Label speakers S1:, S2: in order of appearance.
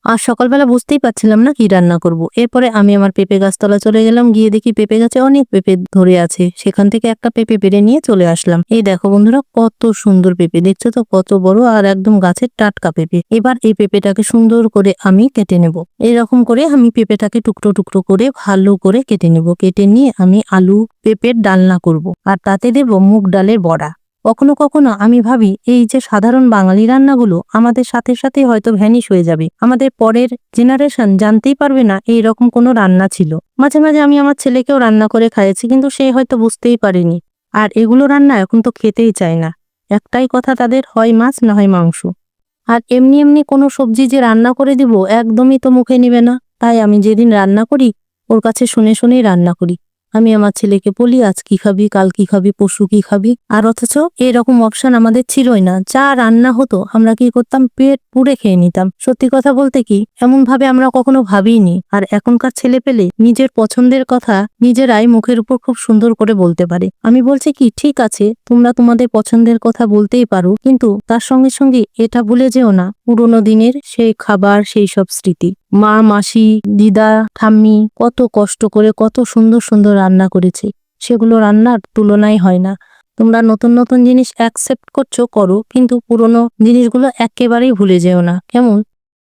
S1: আর সকালবেলা বুঝতেই পারছিলাম না কি রান্না করব। এরপরে আমি আমার পেঁপে গাছতলা চলে গেলাম। গিয়ে দেখি পেঁপে গাছে অনেক পেঁপে ধরে আছে। সেখান থেকে একটা পেঁপে পেড়ে নিয়ে চলে আসলাম। এই দেখো বন্ধুরা, কত সুন্দর পেঁপে, দেখছো তো কত বড় আর একদম গাছের টাটকা পেঁপে। এবার এই পেঁপেটাকে সুন্দর করে আমি কেটে নেব। এরকম করে আমি পেঁপেটাকে টুকরো টুকরো করে ভালো করে কেটে নেব। কেটে নিয়ে আমি আলু পেঁপের ডালনা করব, আর তাতে দেব মুগ ডালের বড়া। কখনো কখনো আমি ভাবি এই যে সাধারণ বাঙালি রান্নাগুলো আমাদের সাথে সাথে হয়তো ভ্যানিশ হয়ে যাবে, আমাদের পরের জেনারেশন জানতেই পারবে না এই রকম কোনো রান্না ছিল। মাঝে মাঝে আমি আমার ছেলেকেও রান্না করে খাইয়েছি, কিন্তু সে হয়তো বুঝতেই পারেনি। আর এগুলো রান্না এখন তো খেতেই চায় না। একটাই কথা তাদের, হয় মাছ না হয় মাংস। আর এমনি এমনি কোনো সবজি যে রান্না করে দিব একদমই তো মুখে নিবে না। তাই আমি যেদিন রান্না করি ওর কাছে শুনে শুনেই রান্না করি। আমি আমার ছেলেকে বলি আজ কি খাবি, কাল কি খাবি, পরশু কি খাবি। আর অথচ এরকম অপশন আমাদের ছিলই না। যা রান্না হতো আমরা কি করতাম, পেট পুড়ে খেয়ে নিতাম। সত্যি কথা বলতে কি, এমন ভাবে আমরা কখনো ভাবিনি। আর এখনকার ছেলে পেলে নিজের পছন্দের কথা নিজেরাই মুখের উপর খুব সুন্দর করে বলতে পারে। আমি বলছি কি, ঠিক আছে তোমরা তোমাদের পছন্দের কথা বলতেই পারো, কিন্তু তার সঙ্গে সঙ্গে এটা ভুলে যেও না পুরোনো দিনের সেই খাবার, সেই সব স্মৃতি। মা, মাসি, দিদা, ঠাম্মি কত কষ্ট করে কত সুন্দর সুন্দর রান্না করেছে, সেগুলো রান্নার তুলনাই হয় না। তোমরা নতুন নতুন জিনিস অ্যাকসেপ্ট করছো, করো, কিন্তু পুরোনো জিনিসগুলো একেবারেই ভুলে যেও না, কেমন?